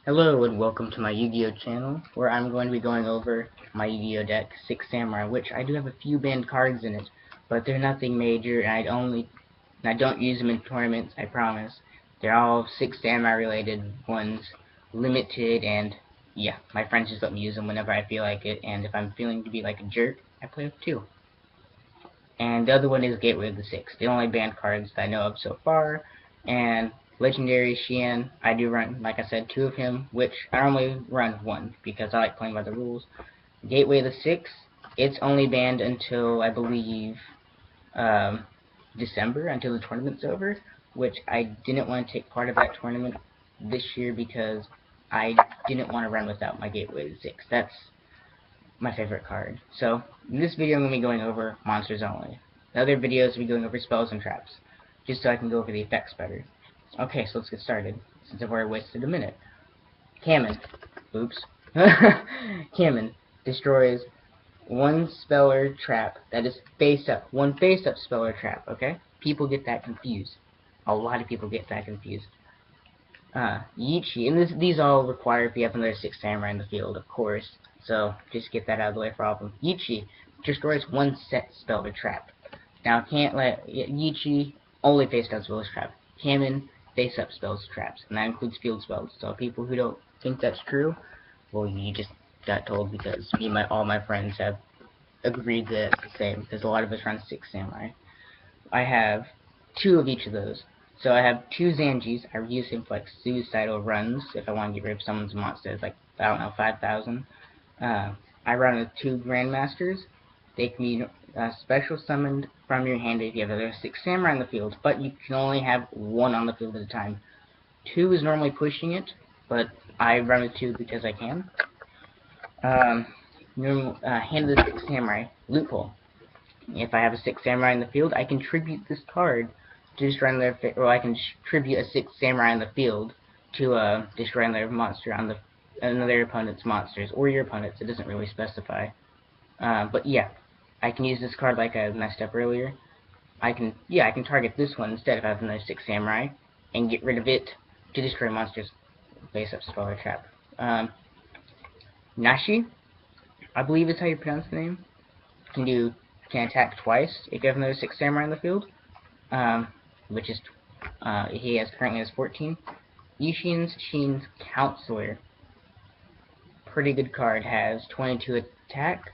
Hello and welcome to my Yu-Gi-Oh channel, where I'm going to be going over my Yu-Gi-Oh deck, Six Samurai, which I do have a few banned cards in it, but they're nothing major, and I don't use them in tournaments, I promise. They're all Six Samurai related ones, limited, and yeah, my friends just let me use them whenever I feel like it, and if I'm feeling to be like a jerk, I play with two. And the other one is Gateway of the Six, the only banned cards that I know of so far, and Legendary Xian, I do run, like I said, two of him, which I normally run one, because I like playing by the rules. Gateway of the Six, it's only banned until, I believe, December, until the tournament's over, which I didn't want to take part of that tournament this year because I didn't want to run without my Gateway of the Six. That's my favorite card. So, in this video I'm going to be going over monsters only. The other videos will be going over spells and traps, just so I can go over the effects better. Okay, so let's get started, since I've already wasted a minute. Kamen. Oops. Kamen destroys one spell or trap that is face up. One face up spell or trap, okay? People get that confused. A lot of people get that confused. Yichi, and these all require if you have another Six Samurai in the field, of course. So, just get that out of the way for all of them. Yichi destroys one set spell or trap. Now, can't let Yichi only face down spells trap. Kamen face up spells traps, and that includes field spells. So, people who don't think that's true, well, you just got told because all my friends have agreed that it's the same, because a lot of us run Six Samurai. I have two of each of those. So I have two Zanjis. I use them for like suicidal runs if I want to get rid of someone's monsters, like, I don't know, 5,000. I run with two Grandmasters. They can be special summoned from your hand if you have other Six Samurai in the field, but you can only have one on the field at a time. Two is normally pushing it, but I run with two because I can. Hand of the Six Samurai, Loophole. If I have a Six Samurai in the field, I can tribute this card to destroy or I can tribute a Six Samurai in the field to destroy another monster on another opponent's monsters, or your opponent's. It doesn't really specify. But yeah, I can use this card like I messed up earlier. I can target this one instead if I have another Six Samurai, and get rid of it to destroy monsters face up spell or trap. Nashi, I believe is how you pronounce the name. Can attack twice if you have another Six Samurai in the field, which is he currently has 14. Yushin's Counselor, pretty good card, has 22 attack,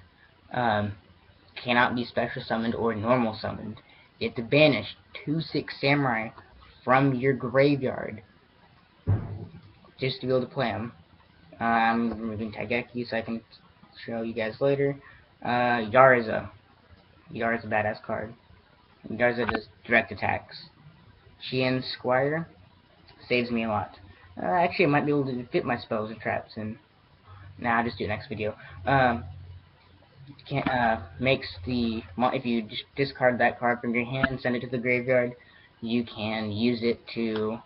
cannot be special summoned or normal summoned. You have to banish 2 Six Samurai from your graveyard just to be able to play them. I'm removing Taigeki so I can show you guys later. Yarza. Yarza's a badass card. Yarza does direct attacks. Xian's Squire saves me a lot. Actually, I might be able to fit my spells and traps in. Nah, I'll just do it next video. Makes if you discard that card from your hand and send it to the graveyard, you can use it to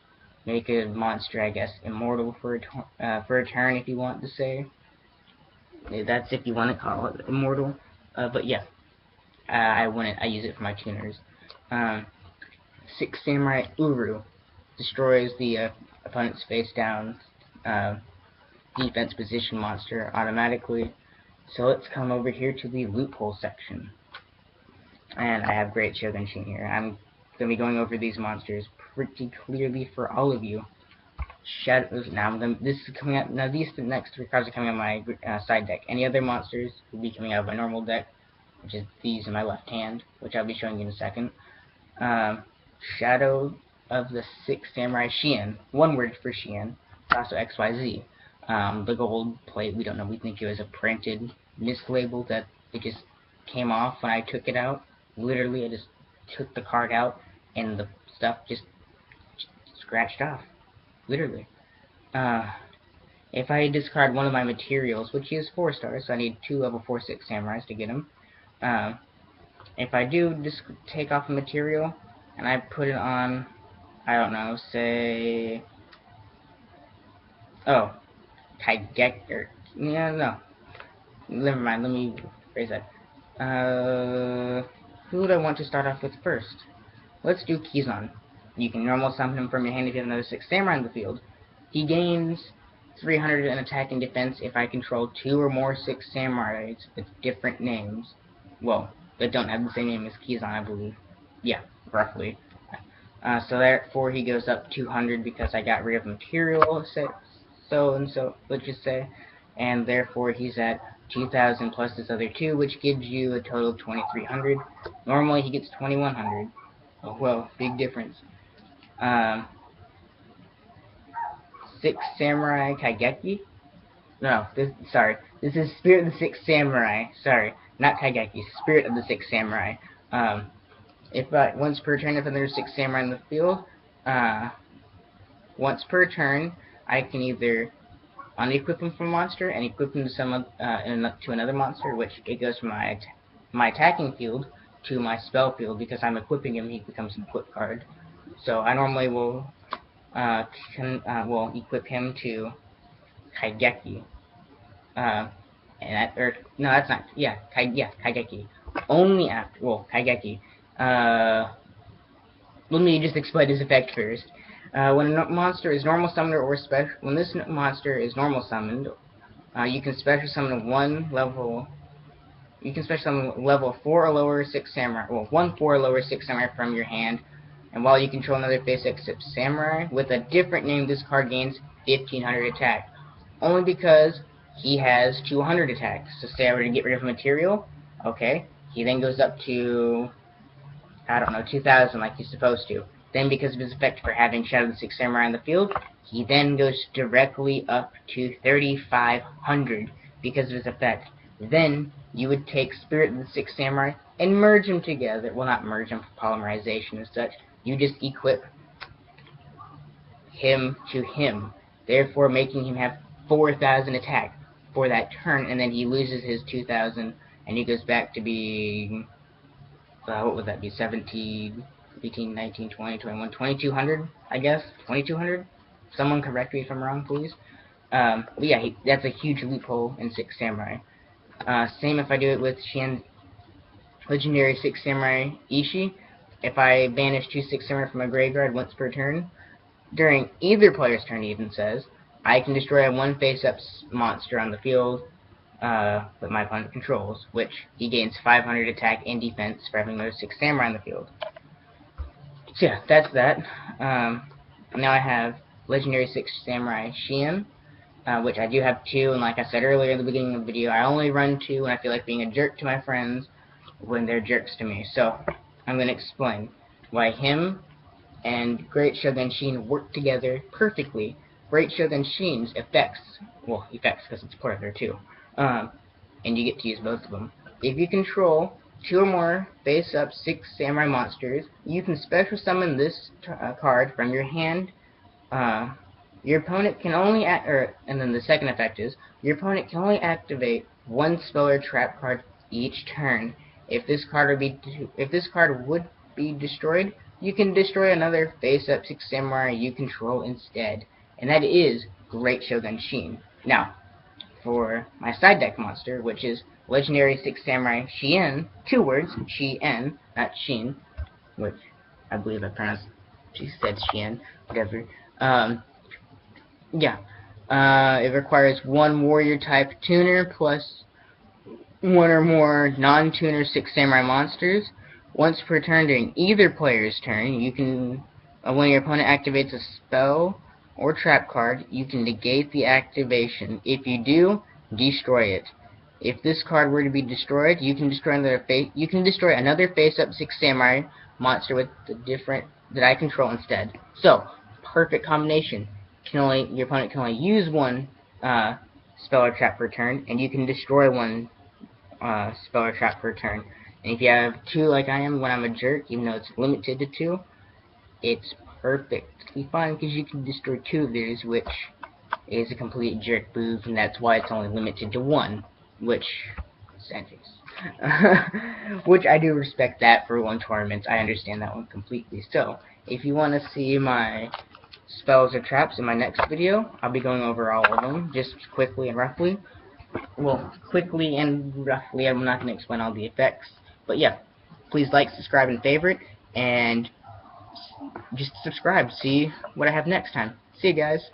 make a monster, I guess, immortal for a turn, if you want to say. That's if you want to call it immortal. But yeah, I use it for my tuners. Six Samurai Uru destroys the opponent's face down defense position monster automatically. So let's come over here to the loophole section. And I have Great Shogun Shin here. I'm going to be going over these monsters pretty clearly for all of you. This is coming out. Now these next three cards are coming out of my side deck. Any other monsters will be coming out of my normal deck, which is these in my left hand, which I'll be showing you in a second. Shadow of the Six Samurai Xian. One word for Xian. Also XYZ. The gold plate, we don't know. We think it was a printed mislabel that it just came off when I took it out. Literally, I just took the card out and the stuff just scratched off. Literally. If I discard one of my materials, which is 4 stars, so I need 2 level 4 Six Samurais to get him. If I do just take off a material and I put it on, I don't know, say, Taigeki, no, never mind, let me phrase that. Who would I want to start off with first? Let's do Kizan. You can normal summon him from your hand if you have another Six Samurai in the field. He gains 300 in attack and defense if I control 2 or more 6 samurais with different names. Well, that don't have the same name as Kizan, I believe. Yeah, roughly. So therefore he goes up 200 because I got rid of material, so, let's just say. And therefore he's at 2,000 plus this other 2, which gives you a total of 2,300. Normally he gets 2,100. Oh, well, big difference. 6 Samurai Kaigeki? No, this is Spirit of the 6 Samurai. Sorry, not Kaigeki, Spirit of the 6 Samurai. Once per turn, if there's 6 samurai in the field, once per turn, I can either unequip him from a monster and equip him to another monster, which it goes from my attacking field to my spell field. Because I'm equipping him, he becomes an equip card. So I normally will equip him to Kaigeki. Kaigeki. Only after, Kaigeki. Let me just explain his effect first. When a monster is normal summoned when this monster is normal summoned, you can special summon level 4 or lower 6 samurai, 1 4 or lower 6 samurai from your hand, and while you control another face-up samurai with a different name, this card gains 1,500 attack. Only because he has 200 attack. So say I were to get rid of material, okay, he then goes up to, I don't know, 2,000 like he's supposed to. Then because of his effect for having Shadow of the 6 Samurai in the field, he then goes directly up to 3,500 because of his effect. Then you would take Spirit of the 6 Samurai and merge them together. Well, not merge them for polymerization and such. You just equip him to him, therefore making him have 4,000 attack for that turn, and then he loses his 2,000, and he goes back to being, what would that be, 17, 18, 19, 20, 21, 2,200, I guess? 2,200? Someone correct me if I'm wrong, please. But yeah, that's a huge loophole in 6 Samurai. Same if I do it with Shien's Legendary 6 Samurai Ishii. If I banish 2 6 Samurai from my graveyard once per turn, during either player's turn, it even says, I can destroy one face-up monster on the field that my opponent controls, which he gains 500 attack and defense for having those 6 samurai in the field. So yeah, that's that. Now I have Legendary 6 Samurai Shien, which I do have 2, and like I said earlier in the beginning of the video, I only run 2 when I feel like being a jerk to my friends when they're jerks to me. So I'm going to explain why him and Great Shogun Shien work together perfectly. Great Shogun Shien's effects because it's part of there too, and you get to use both of them. If you control 2 or more face-up 6 samurai monsters, you can special summon this card from your hand. Your opponent can only and then the second effect is, your opponent can only activate 1 spell or trap card each turn. If this card would be destroyed, you can destroy another face-up 6 samurai you control instead, and that is Great Shogun Shien. Now, for my side deck monster, which is Legendary 6 Samurai Shien, 2 words, Shien, not Shin, which I believe I pronounced, she said Shien, whatever. It requires 1 warrior type tuner plus 1 or more non-tuner 6 samurai monsters. Once per turn during either player's turn, you can, when your opponent activates a spell or trap card, you can negate the activation. If you do, destroy it. If this card were to be destroyed, you can destroy another face-up 6 samurai monster with that I control instead. So, perfect combination. Your opponent can only use 1 spell or trap per turn, and you can destroy 1 spell or trap per turn. And if you have 2 like I am when I'm a jerk, even though it's limited to 2, it's perfectly fine because you can destroy 2 of these, which is a complete jerk move, and that's why it's only limited to 1, which which I do respect that for 1 tournament. I understand that one completely. So, if you want to see my spells or traps in my next video, I'll be going over all of them, just quickly and roughly. Well, quickly and roughly, I'm not going to explain all the effects. But yeah, please like, subscribe, and favorite, and just subscribe. See what I have next time. See you guys.